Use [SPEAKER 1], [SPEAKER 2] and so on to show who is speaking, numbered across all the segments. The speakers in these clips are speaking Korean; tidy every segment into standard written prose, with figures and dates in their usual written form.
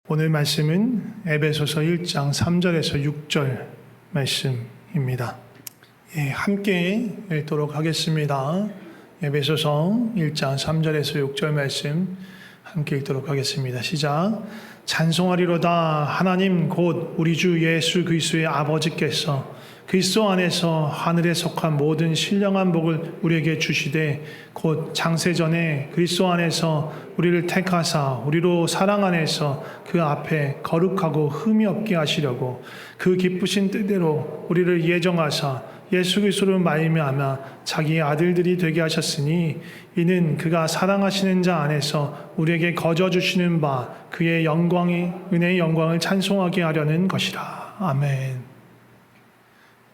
[SPEAKER 1] 오늘 말씀은 에베소서 1장 3절에서 6절 말씀입니다. 함께 읽도록 하겠습니다. 에베소서 1장 3절에서 6절 말씀 함께 읽도록 하겠습니다. 시작. 찬송하리로다 하나님 곧 우리 주 예수 그리스도의 아버지께서 그리스도 안에서 하늘에 속한 모든 신령한 복을 우리에게 주시되 곧 창세전에 그리스도 안에서 우리를 택하사 우리로 사랑 안에서 그 앞에 거룩하고 흠이 없게 하시려고 그 기쁘신 뜻대로 우리를 예정하사 예수 그리스도로 말미암아 자기의 아들들이 되게 하셨으니 이는 그가 사랑하시는 자 안에서 우리에게 거저 주시는 바 그의 은혜의 영광을 찬송하게 하려는 것이라. 아멘.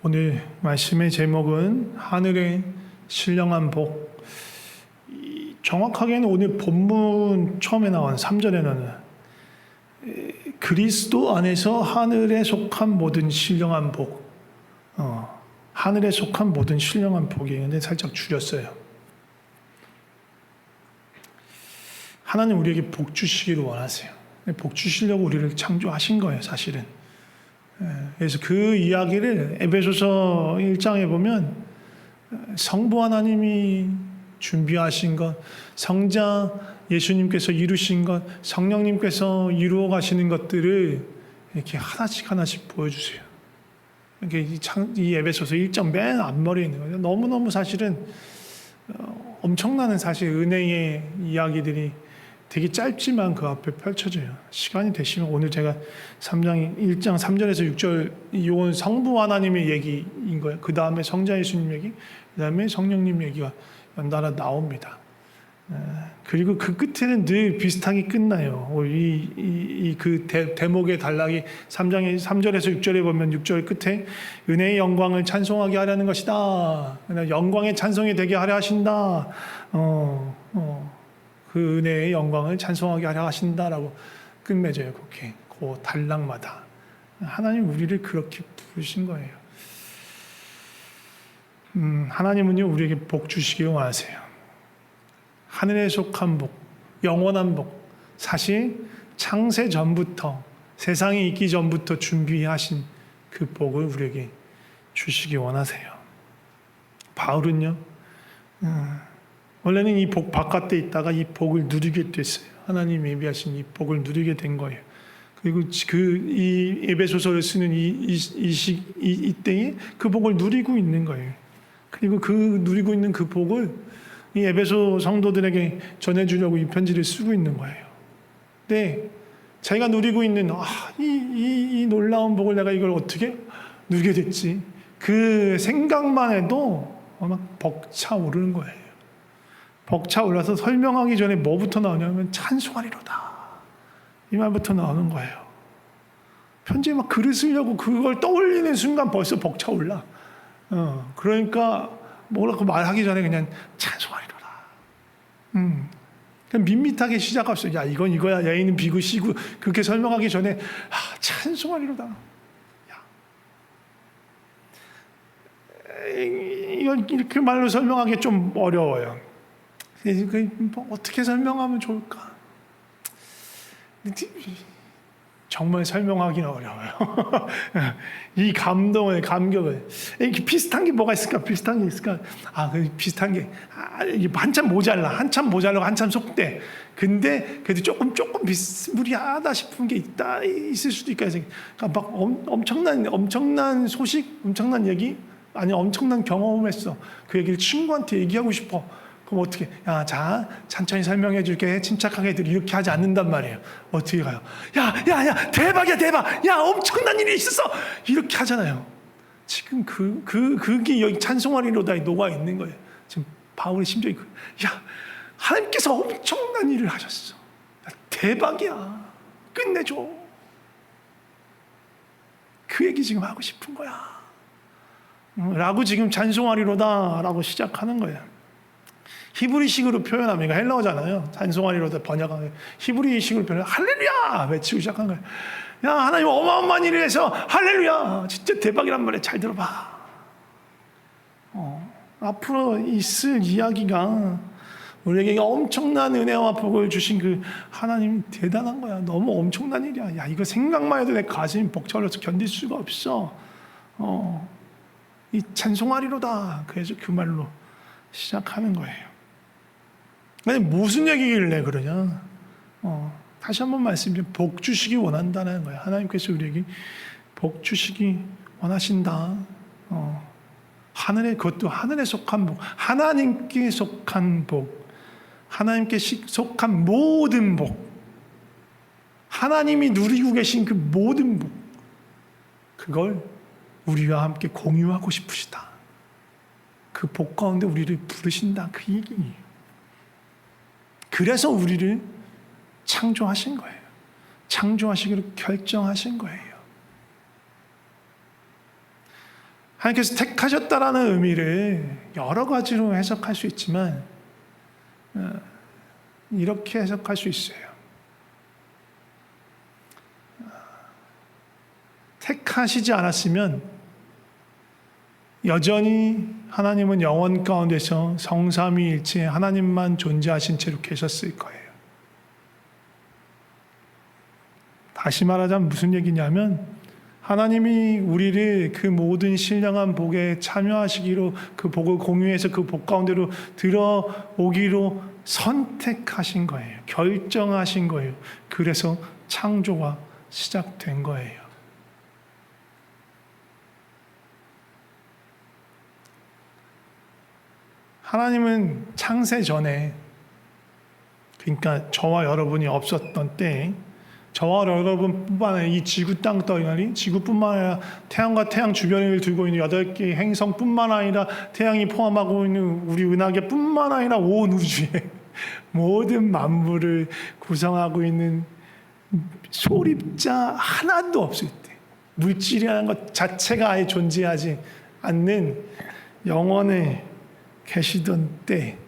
[SPEAKER 1] 오늘 말씀의 제목은 하늘의 신령한 복. 정확하게는 오늘 본문 처음에 나온 3절에는 그리스도 안에서 하늘에 속한 모든 신령한 복. 하늘에 속한 모든 신령한 복이 있는데 살짝 줄였어요. 하나님 우리에게 복 주시기를 원하세요. 복 주시려고 우리를 창조하신 거예요, 사실은. 그래서 그 이야기를 에베소서 1장에 보면 성부 하나님이 준비하신 것, 성자 예수님께서 이루신 것, 성령님께서 이루어 가시는 것들을 이렇게 하나씩 보여주세요. 이 에베소서 1장 맨 앞머리에 있는 거예요. 너무너무 사실은 엄청나는 사실 은혜의 이야기들이 되게 짧지만 그 앞에 펼쳐져요. 시간이 되시면 오늘 제가 1장 3절에서 6절 이건 성부 하나님의 얘기인 거예요. 그 다음에 성자 예수님 얘기, 그 다음에 성령님 얘기가 연달아 나옵니다. 그리고 그 끝에는 늘 비슷하게 끝나요. 그 대목의 단락이 3절에서 6절에 보면 6절 끝에 은혜의 영광을 찬송하게 하려는 것이다. 영광의 찬송이 되게 하려 하신다. 그 은혜의 영광을 찬송하게 하려 하신다라고 끝맺어요. 그렇게 그 단락마다 하나님 우리를 그렇게 부르신 거예요. 하나님은요 우리에게 복 주시기 원하세요. 하늘에 속한 복, 영원한 복. 사실 창세 전부터 세상이 있기 전부터 준비하신 그 복을 우리에게 주시기 원하세요. 바울은요. 원래는 이 복 바깥에 있다가 이 복을 누리게 됐어요. 하나님 예비하신 이 복을 누리게 된 거예요. 그리고 이 에베소서를 쓰는 이때에 그 복을 누리고 있는 거예요. 그리고 누리고 있는 그 복을 이 에베소 성도들에게 전해주려고 이 편지를 쓰고 있는 거예요. 근데 자기가 누리고 있는 이 놀라운 복을 내가 이걸 어떻게 누리게 됐지? 그 생각만 해도 막 벅차오르는 거예요. 벅차올라서 설명하기 전에 뭐부터 나오냐면 찬송하리로다. 이 말부터 나오는 거예요. 편지에 막 글을 쓰려고 그걸 떠올리는 순간 벌써 벅차올라. 그러니까 뭐라고 말하기 전에 그냥 찬송하리로다. 그냥 밋밋하게 시작했어요. 야 이건 이거야. 여인은 비고 시고 그렇게 설명하기 전에 찬송하리로다. 이건 이렇게 말로 설명하기 좀 어려워요. 어떻게 설명하면 좋을까? 정말 설명하기는 어려워요. 이 감동을, 감격을. 이렇게 비슷한 게 뭐가 있을까? 비슷한 게 있을까? 비슷한 게, 한참 모자라고 한참 속대. 근데 그래도 조금 비스무리하다 싶은 게 있을 수도 있까. 그러니까 막 엄청난 소식, 엄청난 얘기, 아니 엄청난 경험을 했어. 그 얘기를 친구한테 얘기하고 싶어. 그럼 어떻게? 자, 천천히 설명해 줄게. 침착하게 이렇게 하지 않는단 말이에요. 어떻게 가요? 야, 대박이야, 대박. 야, 엄청난 일이 있었어. 이렇게 하잖아요. 지금 그게 여기 찬송하리로다에 녹아 있는 거예요. 지금 바울의 심정이 하나님께서 엄청난 일을 하셨어. 대박이야. 끝내줘. 그 얘기 지금 하고 싶은 거야. 라고 지금 찬송하리로다라고 시작하는 거예요. 히브리식으로 표현하면 이거 헬라어잖아요. 찬송하리로다 번역하면 히브리식으로 표현하면 할렐루야 외치고 시작한 거예요. 야 하나님 어마어마한 일을 해서 할렐루야 진짜 대박이란 말이야. 잘 들어봐. 앞으로 있을 이야기가 우리에게 엄청난 은혜와 복을 주신 그 하나님 대단한 거야. 너무 엄청난 일이야. 야, 이거 생각만 해도 내 가슴이 벅차올라서 견딜 수가 없어. 이 찬송하리로다. 그래서 그 말로 시작하는 거예요. 아니, 무슨 얘기길래 그러냐? 다시 한번 말씀드리면 복 주시기 원한다는 거예요. 하나님께서 우리에게 복 주시기 원하신다. 하늘에, 그것도 하늘에 속한 복, 하나님께 속한 복, 하나님께 속한 모든 복, 하나님이 누리고 계신 그 모든 복, 그걸 우리와 함께 공유하고 싶으시다. 그 복 가운데 우리를 부르신다. 그 얘기예요. 그래서 우리를 창조하신 거예요. 창조하시기로 결정하신 거예요. 하나님께서 택하셨다라는 의미를 여러 가지로 해석할 수 있지만 이렇게 해석할 수 있어요. 택하시지 않았으면 여전히 하나님은 영원 가운데서 성삼위일체 하나님만 존재하신 채로 계셨을 거예요. 다시 말하자면 무슨 얘기냐면 하나님이 우리를 그 모든 신령한 복에 참여하시기로, 그 복을 공유해서 그 복 가운데로 들어오기로 선택하신 거예요. 결정하신 거예요. 그래서 창조가 시작된 거예요. 하나님은 창세 전에, 그러니까 저와 여러분이 없었던 때에, 저와 여러분뿐만 아니라 이 지구 땅덩어리, 지구뿐만 아니라 태양과 태양 주변을 두고 있는 8개의 행성뿐만 아니라 태양이 포함하고 있는 우리 은하계뿐만 아니라 온 우주의 모든 만물을 구성하고 있는 소립자 하나도 없을 때, 물질이라는 것 자체가 아예 존재하지 않는 영원에 계시던 때,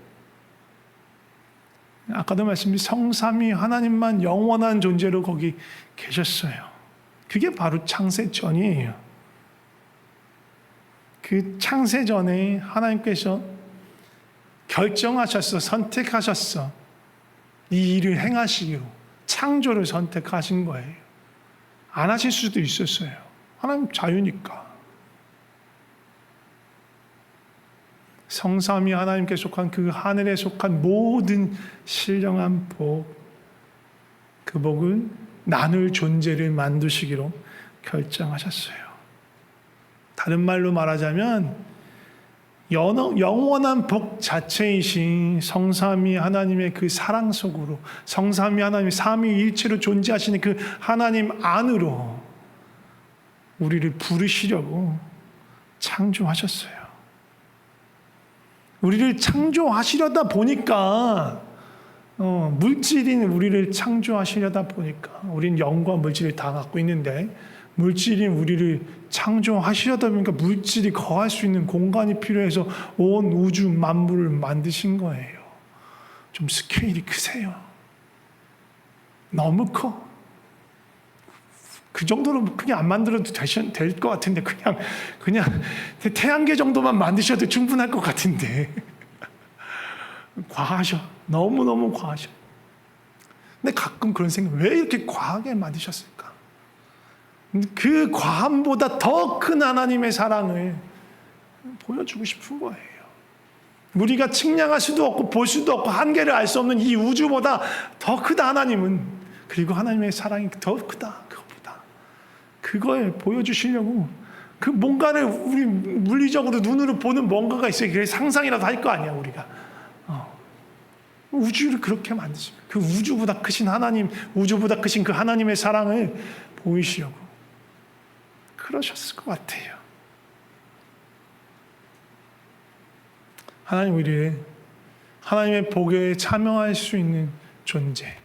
[SPEAKER 1] 아까도 말씀드린 성삼위 하나님만 영원한 존재로 거기 계셨어요. 그게 바로 창세 전이에요. 그 창세 전에 하나님께서 결정하셨어, 선택하셨어. 이 일을 행하시기로 창조를 선택하신 거예요. 안 하실 수도 있었어요. 하나님 자유니까. 성삼위 하나님께 속한 그 하늘에 속한 모든 신령한 복, 그 복을 나눌 존재를 만드시기로 결정하셨어요. 다른 말로 말하자면 영원한 복 자체이신 성삼위 하나님의 그 사랑 속으로, 성삼위 하나님의 삼위일체로 존재하시는 그 하나님 안으로 우리를 부르시려고 창조하셨어요. 우리를 창조하시려다 보니까, 물질인 우리를 창조하시려다 보니까, 우리는 영과 물질을 다 갖고 있는데, 물질인 우리를 창조하시려다 보니까 물질이 거할 수 있는 공간이 필요해서 온 우주 만물을 만드신 거예요. 좀 스케일이 크세요. 너무 커. 그 정도로 크게 안 만들어도 될 것 같은데, 그냥 태양계 정도만 만드셔도 충분할 것 같은데. 과하셔. 너무너무 과하셔. 근데 가끔 그런 생각, 왜 이렇게 과하게 만드셨을까? 그 과함보다 더 큰 하나님의 사랑을 보여주고 싶은 거예요. 우리가 측량할 수도 없고 볼 수도 없고 한계를 알 수 없는 이 우주보다 더 크다 하나님은. 그리고 하나님의 사랑이 더 크다. 그걸 보여주시려고, 그 뭔가를 우리 물리적으로 눈으로 보는 뭔가가 있어요. 그게 상상이라도 할 거 아니야, 우리가. 우주를 그렇게 만드십니다. 그 우주보다 크신 하나님, 우주보다 크신 그 하나님의 사랑을 보이시려고 그러셨을 것 같아요. 하나님 우리를 하나님의 복에 참여할 수 있는 존재,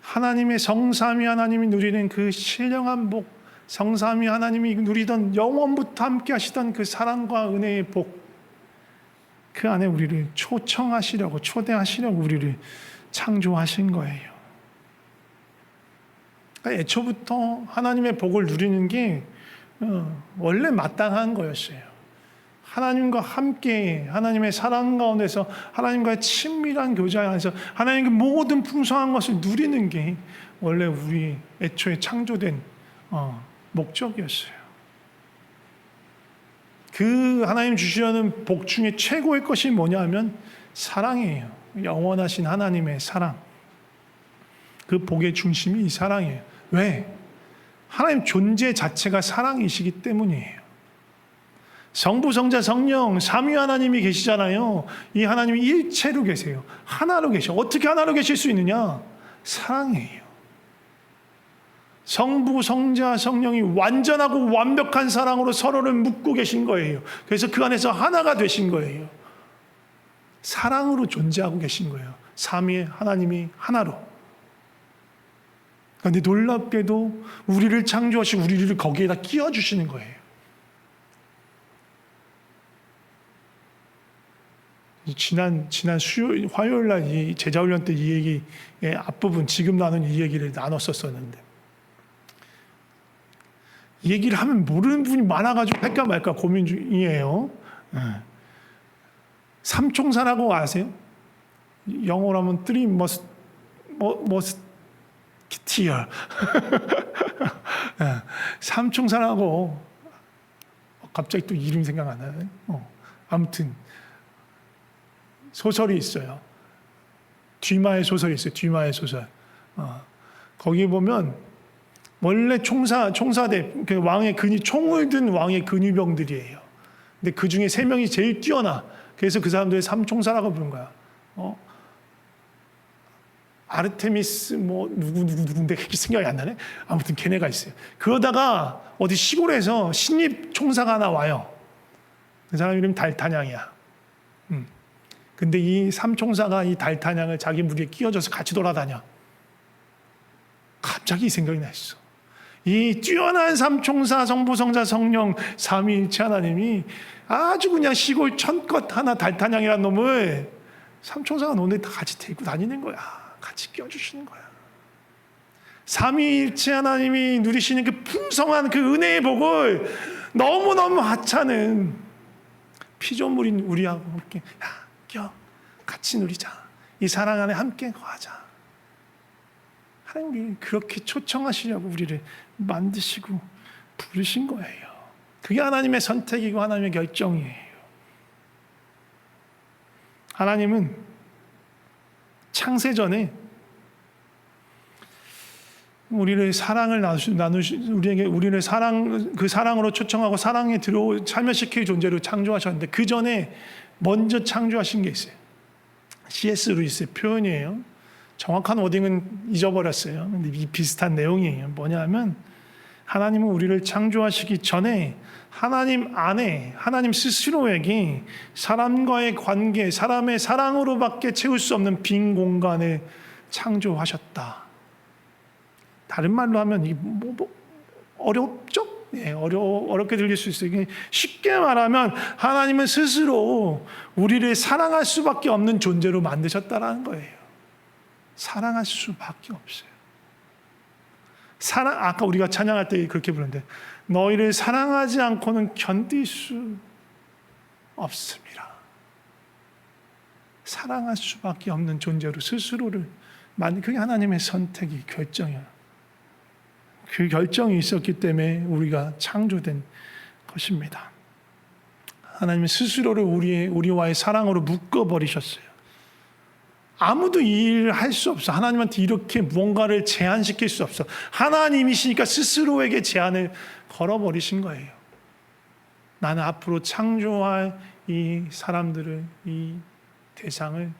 [SPEAKER 1] 하나님의 성삼위 하나님이 누리는 그 신령한 복, 성삼위 하나님이 누리던 영원부터 함께 하시던 그 사랑과 은혜의 복, 그 안에 우리를 초청하시려고, 초대하시려고 우리를 창조하신 거예요. 그러니까 애초부터 하나님의 복을 누리는 게 원래 마땅한 거였어요. 하나님과 함께 하나님의 사랑 가운데서 하나님과의 친밀한 교제 안에서 하나님의 모든 풍성한 것을 누리는 게 원래 우리 애초에 창조된 목적이었어요. 그 하나님 주시려는 복 중에 최고의 것이 뭐냐 하면 사랑이에요. 영원하신 하나님의 사랑. 그 복의 중심이 이 사랑이에요. 왜? 하나님 존재 자체가 사랑이시기 때문이에요. 성부, 성자, 성령 삼위 하나님이 계시잖아요. 이 하나님이 일체로 계세요. 하나로 계셔. 어떻게 하나로 계실 수 있느냐? 사랑이에요. 성부, 성자, 성령이 완전하고 완벽한 사랑으로 서로를 묶고 계신 거예요. 그래서 그 안에서 하나가 되신 거예요. 사랑으로 존재하고 계신 거예요. 삼위의 하나님이 하나로. 그런데 놀랍게도 우리를 창조하시고 우리를 거기에다 끼워주시는 거예요. 지난 화요일 날 이 제자훈련 때 이 얘기의 앞부분, 지금 나눈 이 얘기를 나눴었었는데, 이 얘기를 하면 모르는 분이 많아가지고 할까 말까 고민 중이에요. 삼총사라고 아세요? 영어로 하면 three musketeer. 삼총사라고, 갑자기 또 이름이 생각 안 나네. 아무튼 소설이 있어요. 뒤마의 소설이 있어요. 뒤마의 소설. 거기 보면 원래 총사대, 그 왕의 총을 든 왕의 근위병들이에요. 근데 그 중에 3명이 제일 뛰어나. 그래서 그 사람들을 삼총사라고 부른 거야. 아르테미스 누군데 생각이 안 나네. 아무튼 걔네가 있어요. 그러다가 어디 시골에서 신입 총사가 하나 와요. 그 사람 이름이 달타냥이야. 근데 이 삼총사가 이 달타냥을 자기 무리에 끼워줘서 같이 돌아다녀. 갑자기 이 생각이 났어. 이 뛰어난 삼총사, 성부, 성자, 성령 삼위일체 하나님이 아주 그냥 시골 천껏 하나 달타냥이라는 놈을 삼총사가 너네 다 같이 데리고 다니는 거야. 같이 끼워주시는 거야. 삼위일체 하나님이 누리시는 그 풍성한 그 은혜의 복을 너무너무 하찮은 피조물인 우리하고 함께 같이 누리자. 이 사랑 안에 함께 거하자. 하나님이 그렇게 초청하시려고 우리를 만드시고 부르신 거예요. 그게 하나님의 선택이고 하나님의 결정이에요. 하나님은 창세 전에 우리를 우리를 그 사랑으로 초청하고 사랑에 참여시킬 존재로 창조하셨는데, 그 전에 먼저 창조하신 게 있어요. C.S. 루이스의 표현이에요. 정확한 워딩은 잊어버렸어요. 근데 이 비슷한 내용이에요. 뭐냐면, 하나님은 우리를 창조하시기 전에 하나님 안에 하나님 스스로에게 사람과의 관계, 사람의 사랑으로밖에 채울 수 없는 빈 공간을 창조하셨다. 다른 말로 하면 이 어렵죠? 어렵게 들릴 수 있어요. 쉽게 말하면 하나님은 스스로 우리를 사랑할 수밖에 없는 존재로 만드셨다라는 거예요. 사랑할 수밖에 없어요. 아까 우리가 찬양할 때 그렇게 부르는데, 너희를 사랑하지 않고는 견딜 수 없습니다. 사랑할 수밖에 없는 존재로 스스로를 그게 하나님의 선택이 결정이야. 그 결정이 있었기 때문에 우리가 창조된 것입니다. 하나님은 스스로를 우리와의 사랑으로 묶어버리셨어요. 아무도 이 일을 할 수 없어. 하나님한테 이렇게 무언가를 제한시킬 수 없어. 하나님이시니까 스스로에게 제한을 걸어버리신 거예요. 나는 앞으로 창조할 이 사람들을, 이 대상을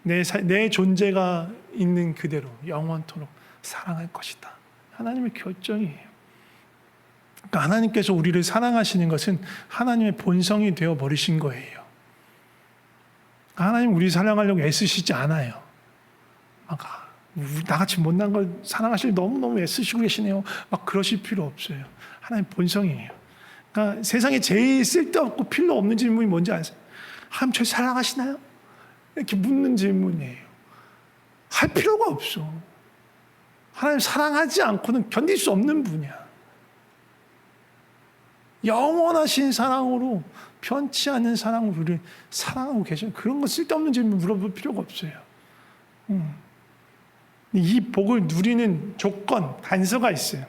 [SPEAKER 1] 내 존재가 있는 그대로 영원토록 사랑할 것이다. 하나님의 결정이에요. 그러니까 하나님께서 우리를 사랑하시는 것은 하나님의 본성이 되어 버리신 거예요. 하나님 우리 사랑하려고 애쓰시지 않아요. 나같이 못난 걸 사랑하실 너무너무 애쓰시고 계시네요. 막 그러실 필요 없어요. 하나님 본성이에요. 그러니까 세상에 제일 쓸데없고 필요 없는 질문이 뭔지 아세요? 하나님 저 사랑하시나요? 이렇게 묻는 질문이에요. 할 필요가 없어. 하나님 사랑하지 않고는 견딜 수 없는 분이야. 영원하신 사랑으로, 편치 않는 사랑으로 우리를 사랑하고 계셔요. 그런 거 쓸데없는 질문 물어볼 필요가 없어요. 이 복을 누리는 조건, 단서가 있어요.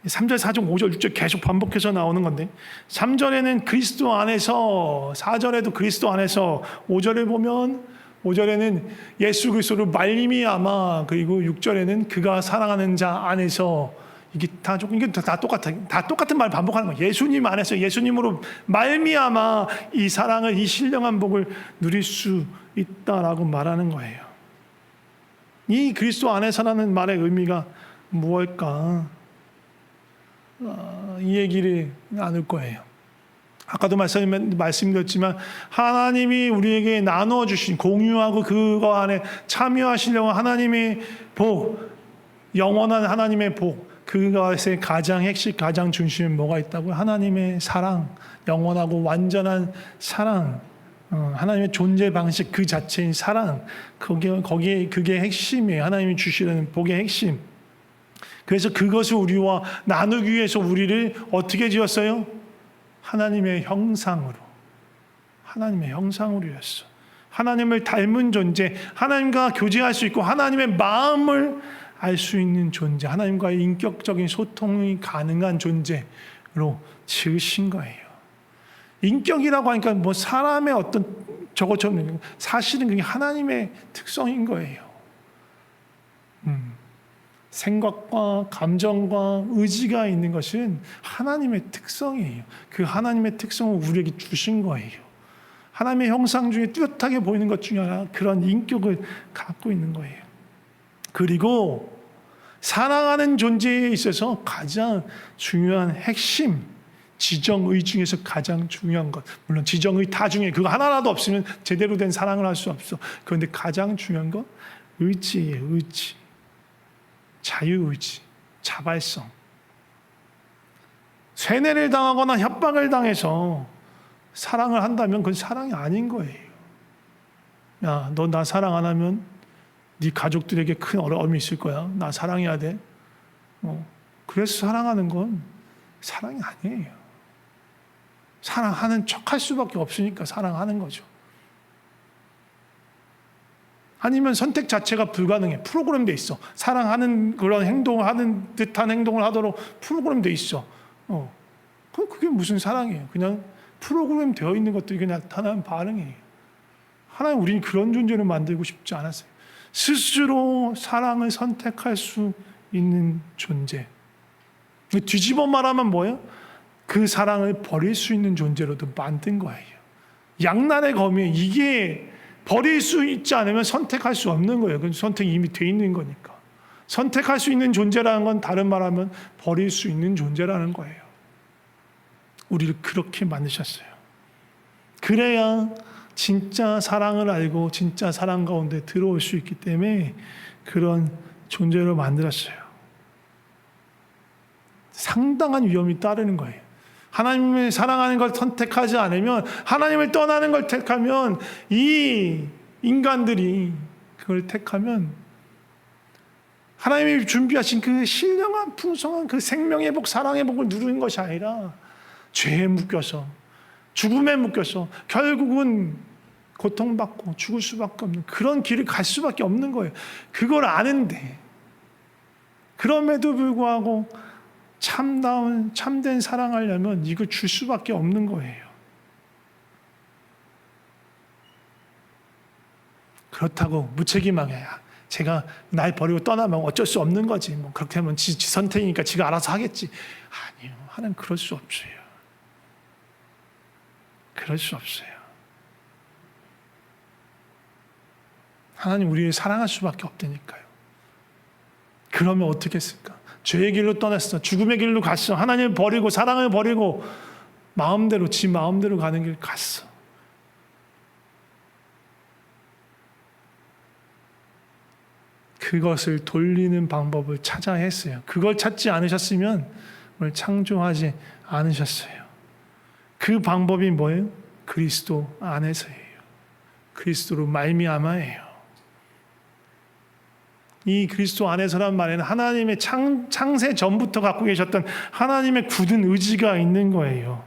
[SPEAKER 1] 3절, 4절, 5절, 6절 계속 반복해서 나오는 건데 3절에는 그리스도 안에서, 4절에도 그리스도 안에서, 5절에 보면 5절에는 예수 그리스도로 말미암아, 그리고 6절에는 그가 사랑하는 자 안에서, 이게 다 똑같은 말 반복하는 거예요. 예수님 안에서, 예수님으로 말미암아 이 사랑을, 이 신령한 복을 누릴 수 있다라고 말하는 거예요. 이 그리스도 안에서라는 말의 의미가 무엇일까? 이 얘기를 나눌 거예요. 아까도 말씀드렸지만 하나님이 우리에게 나누어 주신, 공유하고 그거 안에 참여하시려고 하나님의 복, 영원한 하나님의 복, 그것의 가장 핵심, 가장 중심에 뭐가 있다고요? 하나님의 사랑, 영원하고 완전한 사랑, 하나님의 존재 방식 그 자체인 사랑, 그게 핵심이에요. 하나님이 주시는 복의 핵심. 그래서 그것을 우리와 나누기 위해서 우리를 어떻게 지었어요? 하나님의 형상으로 였어. 하나님을 닮은 존재, 하나님과 교제할 수 있고 하나님의 마음을 알 수 있는 존재, 하나님과의 인격적인 소통이 가능한 존재로 지으신 거예요. 인격이라고 하니까 뭐 사람의 어떤 저것처럼, 사실은 그게 하나님의 특성인 거예요. 생각과 감정과 의지가 있는 것은 하나님의 특성이에요. 그 하나님의 특성을 우리에게 주신 거예요. 하나님의 형상 중에 뚜렷하게 보이는 것 중에 하나, 그런 인격을 갖고 있는 거예요. 그리고 사랑하는 존재에 있어서 가장 중요한 핵심, 지정의 중에서 가장 중요한 것, 물론 지정의 다 중에 그거 하나라도 없으면 제대로 된 사랑을 할 수 없어. 그런데 가장 중요한 건 의지예요. 의지, 자유의지, 자발성. 세뇌를 당하거나 협박을 당해서 사랑을 한다면 그건 사랑이 아닌 거예요. 야, 너 나 사랑 안 하면 네 가족들에게 큰 어려움이 있을 거야. 나 사랑해야 돼. 그래서 사랑하는 건 사랑이 아니에요. 사랑하는 척할 수밖에 없으니까 사랑하는 거죠. 아니면 선택 자체가 불가능해. 프로그램돼 있어. 사랑하는 그런 행동을 하는 듯한 행동을 하도록 프로그램돼 있어. 그게 무슨 사랑이에요? 그냥 프로그램 되어 있는 것들이 나타나는 반응이에요. 하나님, 우리는 그런 존재를 만들고 싶지 않았어요. 스스로 사랑을 선택할 수 있는 존재. 뒤집어 말하면 뭐예요? 그 사랑을 버릴 수 있는 존재로도 만든 거예요. 양날의 검이에요. 이게 버릴 수 있지 않으면 선택할 수 없는 거예요. 그 선택이 이미 돼 있는 거니까. 선택할 수 있는 존재라는 건 다른 말하면 버릴 수 있는 존재라는 거예요. 우리를 그렇게 만드셨어요. 그래야 진짜 사랑을 알고 진짜 사랑 가운데 들어올 수 있기 때문에 그런 존재로 만들었어요. 상당한 위험이 따르는 거예요. 하나님을 사랑하는 걸 선택하지 않으면, 하나님을 떠나는 걸 택하면, 이 인간들이 그걸 택하면 하나님이 준비하신 그 신령한 풍성한 그 생명의 복, 사랑의 복을 누리는 것이 아니라 죄에 묶여서, 죽음에 묶여서 결국은 고통받고 죽을 수밖에 없는 그런 길을 갈 수밖에 없는 거예요. 그걸 아는데 그럼에도 불구하고 참된 사랑하려면 이걸 줄 수밖에 없는 거예요. 그렇다고 무책임하게 제가 날 버리고 떠나면 어쩔 수 없는 거지, 뭐 그렇게 하면 지 선택이니까 지가 알아서 하겠지. 아니요, 하나님 그럴 수 없어요. 그럴 수 없어요. 하나님 우리를 사랑할 수밖에 없다니까요. 그러면 어떻게 했을까? 죄의 길로 떠났어. 죽음의 길로 갔어. 하나님을 버리고 사랑을 버리고 마음대로, 지 마음대로 가는 길 갔어. 그것을 돌리는 방법을 찾아야 했어요. 그걸 찾지 않으셨으면 오늘 창조하지 않으셨어요. 그 방법이 뭐예요? 그리스도 안에서예요. 그리스도로 말미암아예요. 이 그리스도 안에서란 말에는 하나님의 창세 전부터 갖고 계셨던 하나님의 굳은 의지가 있는 거예요.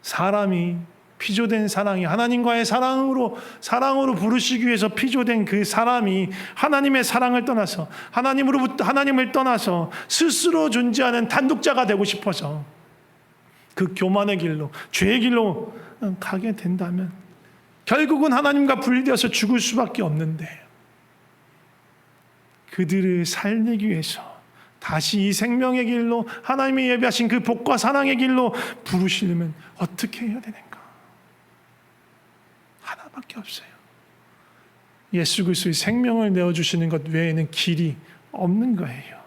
[SPEAKER 1] 사람이 피조된 사랑이 하나님과의 사랑으로 부르시기 위해서 피조된 그 사람이 하나님의 사랑을 떠나서 하나님을 떠나서 스스로 존재하는 단독자가 되고 싶어서 그 교만의 길로 죄의 길로 가게 된다면 결국은 하나님과 분리되어서 죽을 수밖에 없는데, 그들을 살리기 위해서 다시 이 생명의 길로 하나님이 예비하신 그 복과 사랑의 길로 부르시려면 어떻게 해야 되는가? 하나밖에 없어요. 예수 그리스도의 생명을 내어주시는 것 외에는 길이 없는 거예요.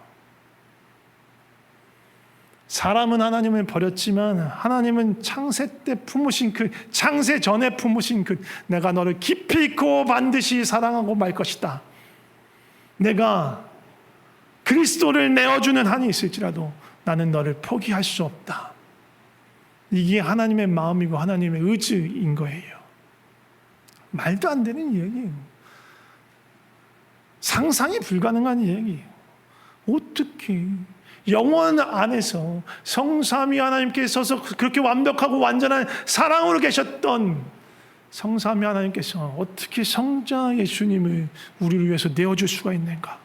[SPEAKER 1] 사람은 하나님을 버렸지만 하나님은 창세 때 품으신 그 창세 전에 품으신 그 내가 너를 깊이 있고 반드시 사랑하고 말 것이다. 내가 그리스도를 내어주는 한이 있을지라도 나는 너를 포기할 수 없다. 이게 하나님의 마음이고 하나님의 의지인 거예요. 말도 안 되는 이야기예요. 상상이 불가능한 이야기예요. 어떻게 영원 안에서 성삼위 하나님께서 그렇게 완벽하고 완전한 사랑으로 계셨던 성삼위 하나님께서 어떻게 성자 예수님을 우리를 위해서 내어줄 수가 있는가?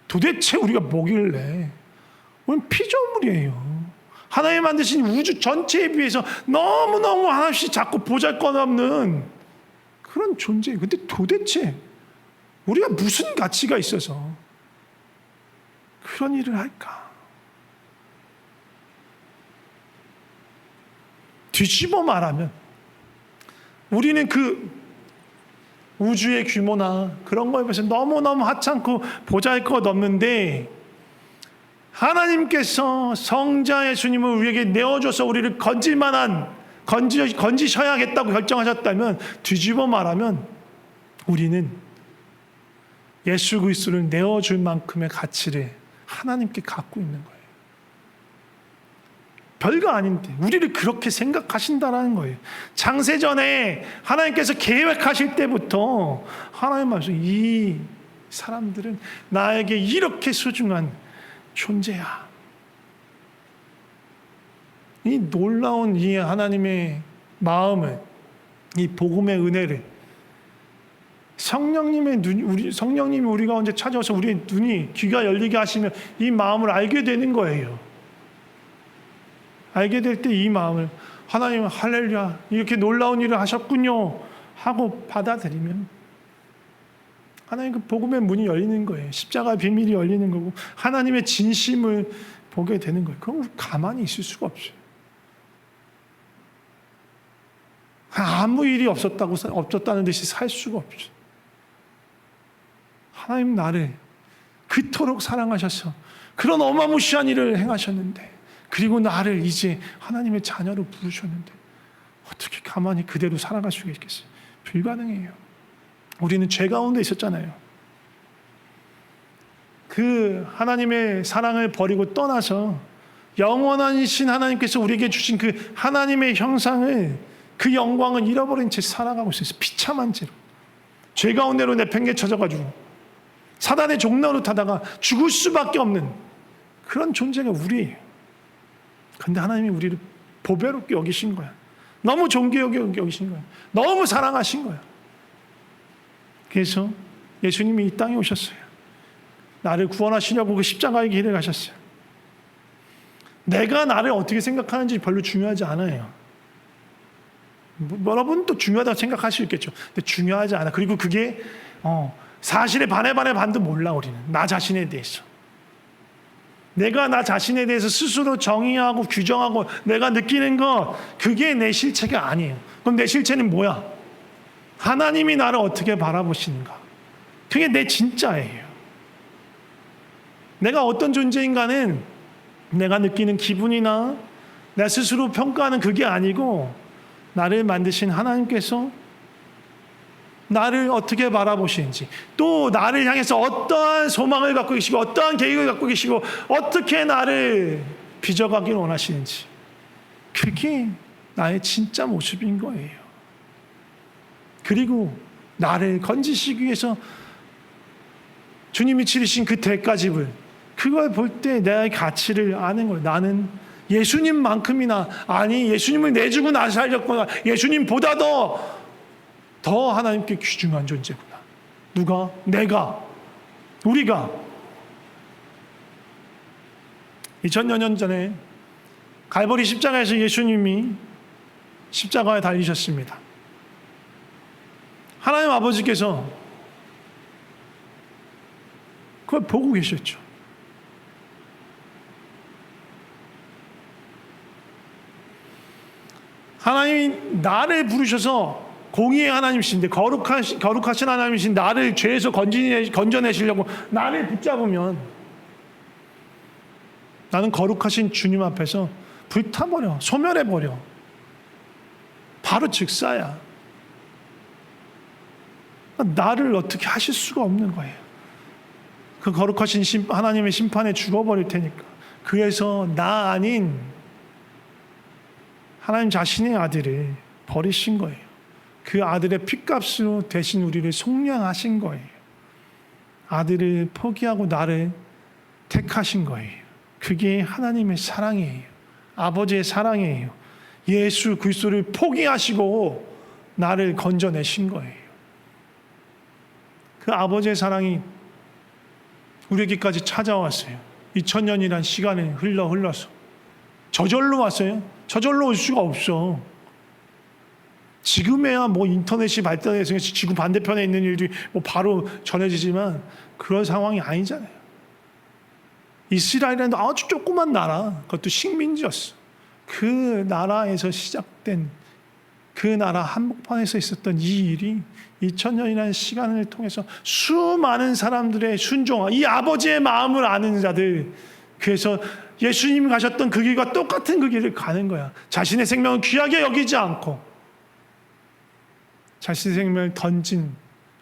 [SPEAKER 1] 도대체 우리가 뭐길래? 우리는 피조물이에요. 하나님 만드신 우주 전체에 비해서 너무너무 하나씩 자꾸 보잘것없는 그런 존재예요. 근데 도대체 우리가 무슨 가치가 있어서 그런 일을 할까? 뒤집어 말하면 우리는 그 우주의 규모나 그런 거에 비해서 너무너무 하찮고 보잘것없는데, 하나님께서 성자 예수님을 우리에게 내어줘서 우리를 건지셔야겠다고 결정하셨다면, 뒤집어 말하면 우리는 예수 그리스도를 내어줄 만큼의 가치를 하나님께 갖고 있는 거예요. 별거 아닌데 우리를 그렇게 생각하신다라는 거예요. 창세전에 하나님께서 계획하실 때부터 하나님 말씀, 이 사람들은 나에게 이렇게 소중한 존재야. 이 놀라운 이 하나님의 마음을, 이 복음의 은혜를 성령님이 우리 가운데 찾아와서 우리의 눈이, 귀가 열리게 하시면 이 마음을 알게 되는 거예요. 알게 될 때 이 마음을 하나님 할렐루야 이렇게 놀라운 일을 하셨군요 하고 받아들이면 하나님 그 복음의 문이 열리는 거예요. 십자가의 비밀이 열리는 거고 하나님의 진심을 보게 되는 거예요. 그럼 가만히 있을 수가 없어요. 아무 일이 없었다는 듯이 살 수가 없죠. 하나님 나를 그토록 사랑하셔서 그런 어마무시한 일을 행하셨는데, 그리고 나를 이제 하나님의 자녀로 부르셨는데 어떻게 가만히 그대로 살아갈 수가 있겠어요? 불가능해요. 우리는 죄 가운데 있었잖아요. 그 하나님의 사랑을 버리고 떠나서 영원하신 하나님께서 우리에게 주신 그 하나님의 형상을, 그 영광을 잃어버린 채 살아가고 있어요. 비참한 채로 죄 가운데로 내팽개쳐져가지고 사단의 종로로 타다가 죽을 수밖에 없는 그런 존재가 우리예요. 근데 하나님이 우리를 보배롭게 여기신 거야. 너무 존귀하게 여기신 거야. 너무 사랑하신 거야. 그래서 예수님이 이 땅에 오셨어요. 나를 구원하시려고 그 십자가의 길을 가셨어요. 내가 나를 어떻게 생각하는지 별로 중요하지 않아요. 여러분도 중요하다고 생각할 수 있겠죠. 근데 중요하지 않아. 그리고 그게 사실에 반도 몰라. 우리는 나 자신에 대해서. 내가 나 자신에 대해서 스스로 정의하고 규정하고 내가 느끼는 것, 그게 내 실체가 아니에요. 그럼 내 실체는 뭐야? 하나님이 나를 어떻게 바라보시는가? 그게 내 진짜예요. 내가 어떤 존재인가는 내가 느끼는 기분이나 내 스스로 평가하는 그게 아니고, 나를 만드신 하나님께서 나를 어떻게 바라보시는지, 또 나를 향해서 어떠한 소망을 갖고 계시고 어떠한 계획을 갖고 계시고 어떻게 나를 빚어가길 원하시는지, 그게 나의 진짜 모습인 거예요. 그리고 나를 건지시기 위해서 주님이 치르신 그 대가집을, 그걸 볼 때 내 가치를 아는 거예요. 나는 예수님만큼이나, 아니 예수님을 내주고 나 살렸구나, 예수님보다 더 하나님께 귀중한 존재구나. 누가? 내가, 우리가. 2000여 년 전에 갈보리 십자가에서 예수님이 십자가에 달리셨습니다. 하나님 아버지께서 그걸 보고 계셨죠. 하나님이 나를 부르셔서 공의의 하나님이신데, 거룩하신 하나님이신 나를 죄에서 건져내시려고 나를 붙잡으면 나는 거룩하신 주님 앞에서 불타버려, 소멸해버려. 바로 즉사야. 나를 어떻게 하실 수가 없는 거예요. 그 거룩하신 하나님의 심판에 죽어버릴 테니까. 그래서 나 아닌 하나님 자신의 아들을 버리신 거예요. 그 아들의 핏값으로 대신 우리를 속량하신 거예요. 아들을 포기하고 나를 택하신 거예요. 그게 하나님의 사랑이에요. 아버지의 사랑이에요. 예수 그리스도를 포기하시고 나를 건져내신 거예요. 그 아버지의 사랑이 우리에게까지 찾아왔어요. 2000년이란 시간이 흘러서. 저절로 왔어요? 저절로 올 수가 없어. 지금에야 뭐 인터넷이 발달해서 지구 반대편에 있는 일들이 뭐 바로 전해지지만 그런 상황이 아니잖아요. 이스라엘이라는 아주 조그만 나라, 그것도 식민지였어. 그 나라에서 시작된, 그 나라 한복판에서 있었던 이 일이 2000년이라는 시간을 통해서 수많은 사람들의 순종과 이 아버지의 마음을 아는 자들, 그래서 예수님이 가셨던 그 길과 똑같은 그 길을 가는 거야. 자신의 생명을 귀하게 여기지 않고 자신의 생명을 던진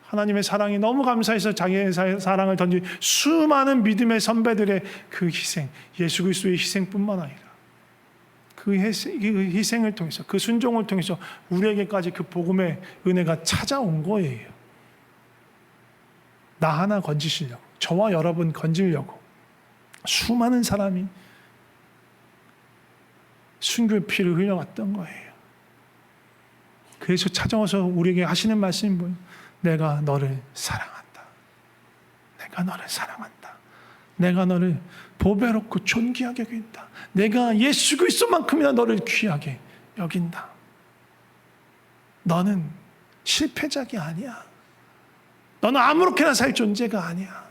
[SPEAKER 1] 하나님의 사랑이 너무 감사해서 자기의 사랑을 던진 수많은 믿음의 선배들의 그 희생, 예수 그리스도의 희생뿐만 아니라 그 희생을 통해서, 그 순종을 통해서 우리에게까지 그 복음의 은혜가 찾아온 거예요. 나 하나 건지시려고, 저와 여러분 건지려고 수많은 사람이 순교의 피를 흘려왔던 거예요. 그래서 찾아와서 우리에게 하시는 말씀이 뭐예요? 내가 너를 사랑한다. 내가 너를 사랑한다. 내가 너를 보배롭고 존귀하게 여긴다. 내가 예수 그리스도만큼이나 너를 귀하게 여긴다. 너는 실패작이 아니야. 너는 아무렇게나 살 존재가 아니야.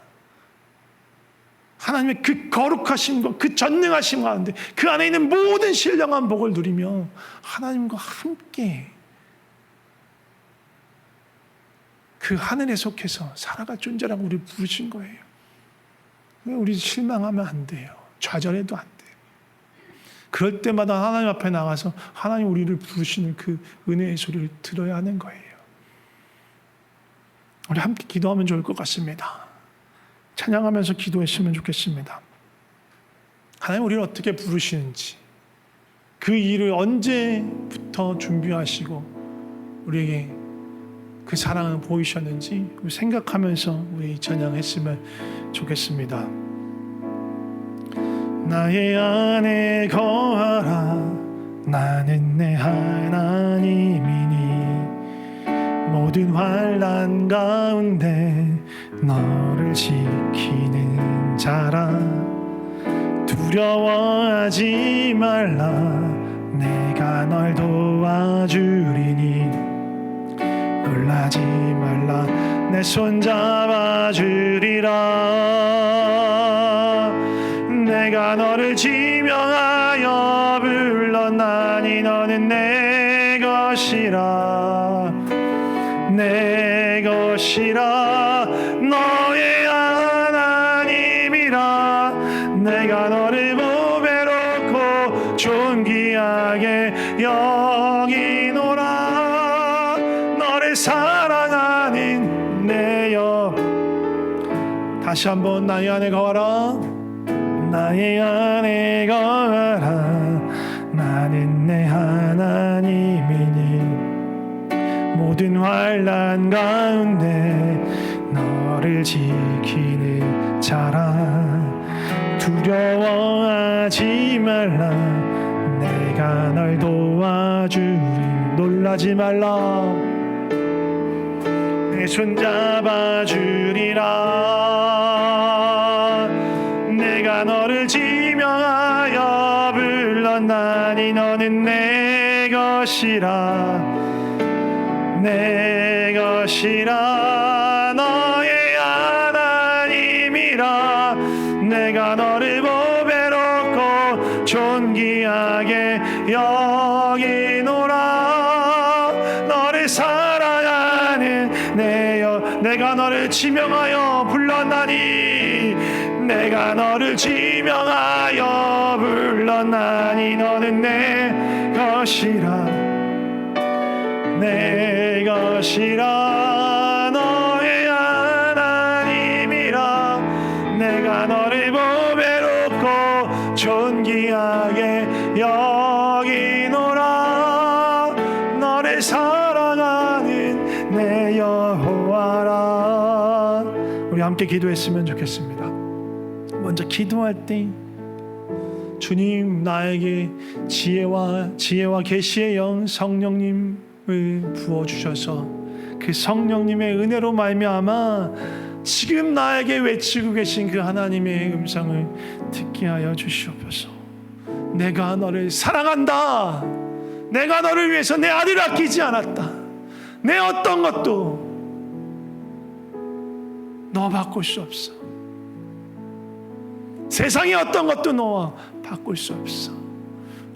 [SPEAKER 1] 하나님의 그 거룩하심과 그 전능하심 가운데 그 안에 있는 모든 신령한 복을 누리며 하나님과 함께 그 하늘에 속해서 살아갈 존재라고 우리 부르신 거예요. 우리 실망하면 안 돼요. 좌절해도 안 돼요. 그럴 때마다 하나님 앞에 나가서 하나님 우리를 부르시는 그 은혜의 소리를 들어야 하는 거예요. 우리 함께 기도하면 좋을 것 같습니다. 찬양하면서 기도했으면 좋겠습니다. 하나님 우리를 어떻게 부르시는지, 그 일을 언제부터 준비하시고 우리에게 그 사랑을 보이셨는지 생각하면서 우리 찬양했으면 좋겠습니다. 나의 안에 거하라. 나는 내 하나님이니 모든 환난 가운데 너를 지키는 자라. 두려워하지 말라. 내가 널 도와주리니 놀라지 말라. 내 손 잡아주리라. 내가 너를 지명하여 불렀나니 너는 내 것이라. 내 것이라. 너의 하나님이라. 내가 너를 보배롭고 존귀하게 여기노라. 너를 사랑하는 내 여. 다시 한번 나의 안에 거하라. 나의 안에 거하라. 나는 내 하나님이니 모든 환난 가운데 너를 지키는 자라. 두려워하지 말라. 내가 널 도와주리. 놀라지 말라. 내 손 잡아주리라. 내가 너를 지명하여 불렀나니 너는 내 것이라. 내 것이라. 너의 하나님이라. 내가 너를 보배롭고 존귀하게 여기노라. 너를 사랑하는 내가 너를 지명하여 불렀나니. 내가 너를 지명하여 불렀나니 너는 내 것이라. 내 것이라. 너의 하나님이라. 내가 너를 보배롭고 존귀하게 여기노라. 너를 사랑하는 내 여호와라. 우리 함께 기도했으면 좋겠습니다. 먼저 기도할 때 주님, 나에게 지혜와 계시의 영 성령님을 부어주셔서 그 성령님의 은혜로 말미암아 지금 나에게 외치고 계신 그 하나님의 음성을 듣게 하여 주시옵소서. 내가 너를 사랑한다. 내가 너를 위해서 내 아들을 아끼지 않았다. 내 어떤 것도 너 바꿀 수 없어. 세상의 어떤 것도 너와 바꿀 수 없어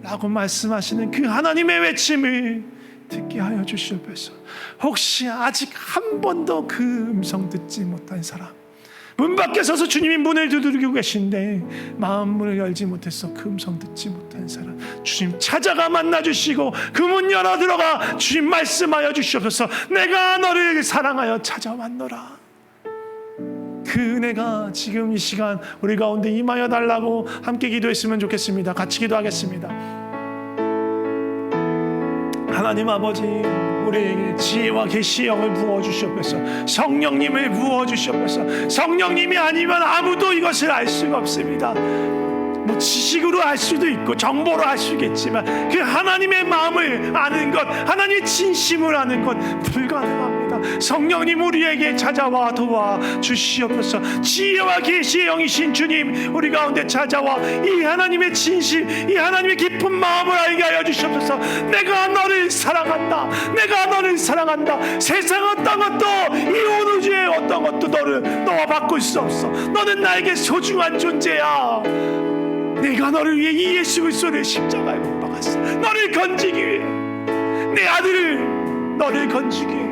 [SPEAKER 1] 라고 말씀하시는 그 하나님의 외침을 듣게 하여 주시옵소서. 혹시 아직 한 번도 그 음성 듣지 못한 사람, 문 밖에 서서 주님이 문을 두드리고 계신데 마음 문을 열지 못해서 그 음성 듣지 못한 사람, 주님 찾아가 만나주시고 그 문 열어 들어가 주님 말씀하여 주시옵소서. 내가 너를 사랑하여 찾아왔노라. 그 은혜가 지금 이 시간 우리 가운데 임하여 달라고 함께 기도했으면 좋겠습니다. 같이 기도하겠습니다. 하나님 아버지, 우리에게 지혜와 계시의 영을 부어주시옵소서. 성령님을 부어주시옵소서. 성령님이 아니면 아무도 이것을 알 수가 없습니다. 뭐 지식으로 알 수도 있고 정보로 알 수 있겠지만 그 하나님의 마음을 아는 것, 하나님의 진심을 아는 것 불가능합니다. 성령님 우리에게 찾아와 도와주시옵소서. 지혜와 계시의 영이신 주님, 우리 가운데 찾아와 이 하나님의 진심, 이 하나님의 깊은 마음을 알게 하여 주시옵소서. 내가 너를 사랑한다. 내가 너를 사랑한다. 세상 어떤 것도, 이 온 우주의 어떤 것도 너와 바꿀 수 없어. 너는 나에게 소중한 존재야. 내가 너를 위해 이 예수 그리스도를 십자가에 못 박았어. 너를 건지기 위해 내 아들을 너를 건지기 위해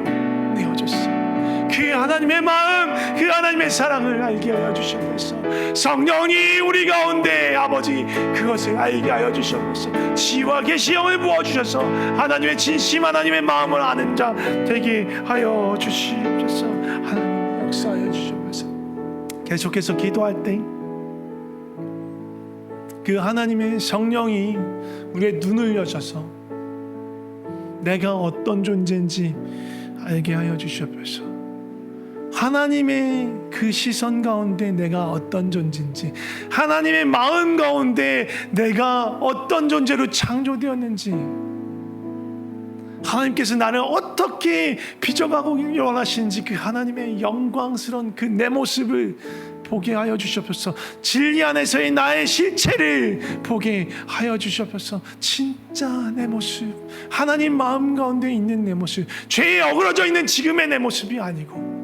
[SPEAKER 1] 내어줬어. 그 하나님의 마음, 그 하나님의 사랑을 알게 하여 주시옵소서. 성령이 우리 가운데 아버지 그것을 알게 하여 주시옵소서. 지혜와 계시의 영을 부어주셔서 하나님의 진심, 하나님의 마음을 아는 자 되게 하여 주시옵소서. 하나님 역사하여 주시옵소서. 계속해서 기도할 때 그 하나님의 성령이 우리의 눈을 여셔서 내가 어떤 존재인지 알게 하여 주시옵소서. 하나님의 그 시선 가운데 내가 어떤 존재인지, 하나님의 마음 가운데 내가 어떤 존재로 창조되었는지, 하나님께서 나를 어떻게 빚어가고 원하시는지 그 하나님의 영광스러운 그 내 모습을 보게 하여 주시옵소서. 진리 안에서의 나의 실체를 보게 하여 주시옵소서. 진짜 내 모습, 하나님 마음 가운데 있는 내 모습, 죄에 어그러져 있는 지금의 내 모습이 아니고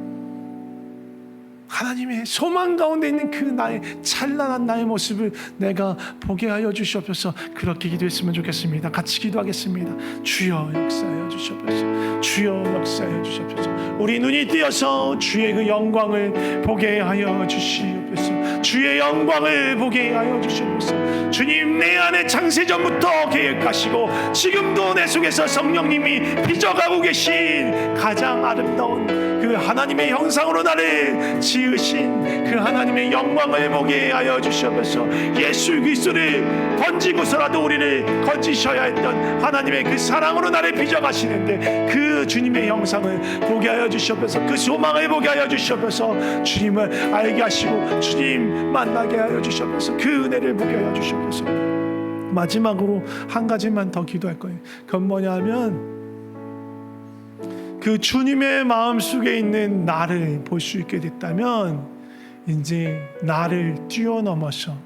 [SPEAKER 1] 하나님의 소망 가운데 있는 그 나의 찬란한 나의 모습을 내가 보게 하여 주시옵소서. 그렇게 기도했으면 좋겠습니다. 같이 기도하겠습니다. 주여 역사하여 주시옵소서. 주여 역사하여 주시옵소서. 우리 눈이 띄어서 주의 그 영광을 보게 하여 주시옵소서. 주의 영광을 보게 하여 주시옵소서. 주님, 내 안에 창세전부터 계획하시고 지금도 내 속에서 성령님이 빚어가고 계신 가장 아름다운 그 하나님의 형상으로 나를 지으신 그 하나님의 영광을 보게 하여 주시옵소서. 예수 그리스도를 던지고서라도 우리를 건지셔야 했던 하나님의 그 사랑으로 나를 빚어가시는데 그 주님의 형상을 보게 하여 주시옵소서. 그 소망을 보게 하여 주시옵소서. 주님을 알게 하시고 주님 만나게 하여 주시옵소서. 그 은혜를 보게 하여 주시옵소서. 마지막으로 한 가지만 더 기도할 거예요. 그건 뭐냐면 그 주님의 마음속에 있는 나를 볼 수 있게 됐다면 이제 나를 뛰어넘어서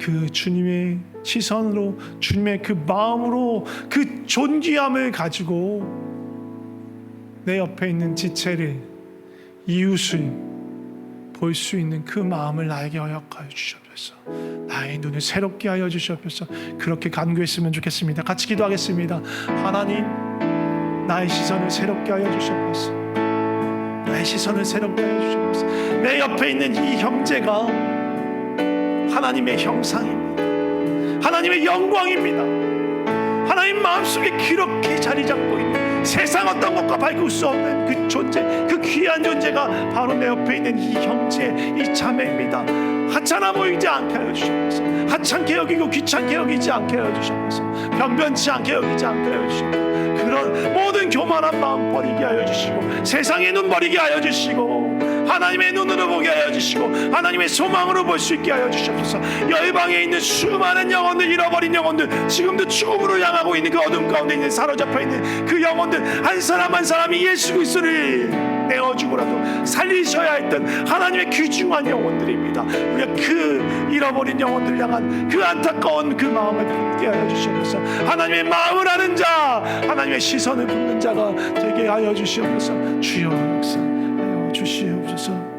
[SPEAKER 1] 그 주님의 시선으로, 주님의 그 마음으로 그 존귀함을 가지고 내 옆에 있는 지체를, 이웃을 볼 수 있는 그 마음을 나에게 허락하여 주시옵소서. 나의 눈을 새롭게 하여 주시옵소서. 그렇게 간구했으면 좋겠습니다. 같이 기도하겠습니다. 하나님, 나의 시선을 새롭게 하여 주시옵소서. 나의 시선을 새롭게 하여 주시옵소서. 내 옆에 있는 이 형제가 하나님의 형상입니다. 하나님의 영광입니다. 하나님 마음속에 그렇게 자리 잡고 있는 세상 어떤 것과 바꿀 수 없는 그 존재, 그 귀한 존재가 바로 내 옆에 있는 이 형제, 이 자매입니다. 하찮아 보이지 않게 하여 주시옵소서. 하찮게 여기고 귀찮게 여기지 않게 하여 주시옵소서. 변변치 않게 여기지 않게 하여 주시옵소서. 그런 모든 교만한 마음 버리게 하여 주시고, 세상의 눈 버리게 하여 주시고, 하나님의 눈으로 보게 하여 주시고, 하나님의 소망으로 볼 수 있게 하여 주시옵소서. 열방에 있는 수많은 영혼들, 잃어버린 영혼들, 지금도 죽음으로 향하고 있는 그 어둠 가운데 있는, 사로잡혀 있는 그 영혼들, 한 사람 한 사람이 예수 그리스도를 내어주고라도 살리셔야 했던 하나님의 귀중한 영혼들입니다. 우리가 그 잃어버린 영혼들을 향한 그 안타까운 그 마음을 품게 하여 주시옵소서. 하나님의 마음을 아는 자, 하나님의 시선을 품는 자가 되게 하여 주시옵소서. 주여 역사하여 주시옵소서.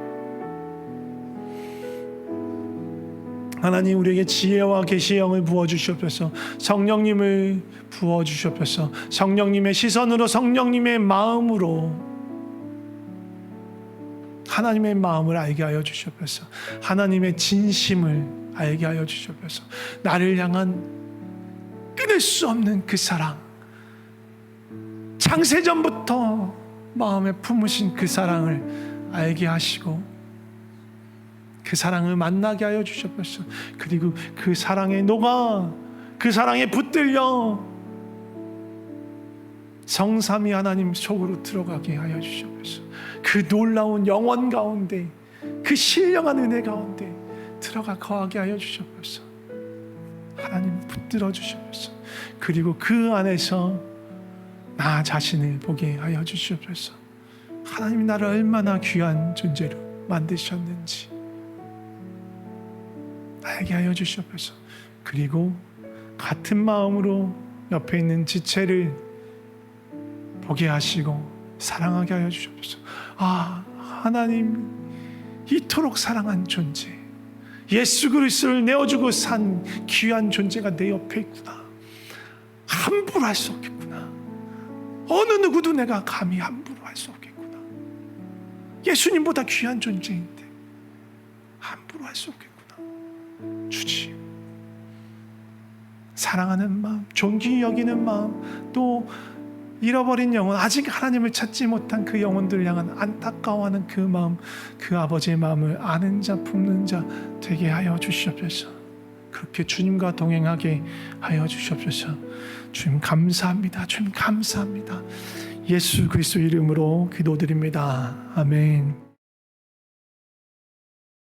[SPEAKER 1] 하나님, 우리에게 지혜와 계시의 영을 부어주시옵소서. 성령님을 부어주시옵소서. 성령님의 시선으로, 성령님의 마음으로 하나님의 마음을 알게 하여 주시옵소서. 하나님의 진심을 알게 하여 주시옵소서. 나를 향한 끊을 수 없는 그 사랑, 창세전부터 마음에 품으신 그 사랑을 알게 하시고 그 사랑을 만나게 하여 주시옵소서. 그리고 그 사랑에 녹아, 그 사랑에 붙들려 성삼위 하나님 속으로 들어가게 하여 주시옵소서. 그 놀라운 영원 가운데, 그 신령한 은혜 가운데 들어가 거하게 하여 주시옵소서. 하나님 붙들어 주시옵소서. 그리고 그 안에서 나 자신을 보게 하여 주시옵소서. 하나님이 나를 얼마나 귀한 존재로 만드셨는지 알게 하여 주시옵소서. 그리고 같은 마음으로 옆에 있는 지체를 보게 하시고 사랑하게 하여 주시옵소서. 아, 하나님 이토록 사랑한 존재, 예수 그리스도를 내어주고 산 귀한 존재가 내 옆에 있구나. 함부로 할 수 없겠구나. 어느 누구도 내가 감히 함부로 할 수 없겠구나. 예수님보다 귀한 존재인데 함부로 할 수 없겠구나. 주지. 사랑하는 마음, 존귀히 여기는 마음, 또 잃어버린 영혼, 아직 하나님을 찾지 못한 그 영혼들을 향한 안타까워하는 그 마음, 그 아버지의 마음을 아는 자, 품는 자 되게 하여 주시옵소서. 그렇게 주님과 동행하게 하여 주시옵소서. 주님 감사합니다. 주님 감사합니다. 예수 그리스도 이름으로 기도드립니다. 아멘.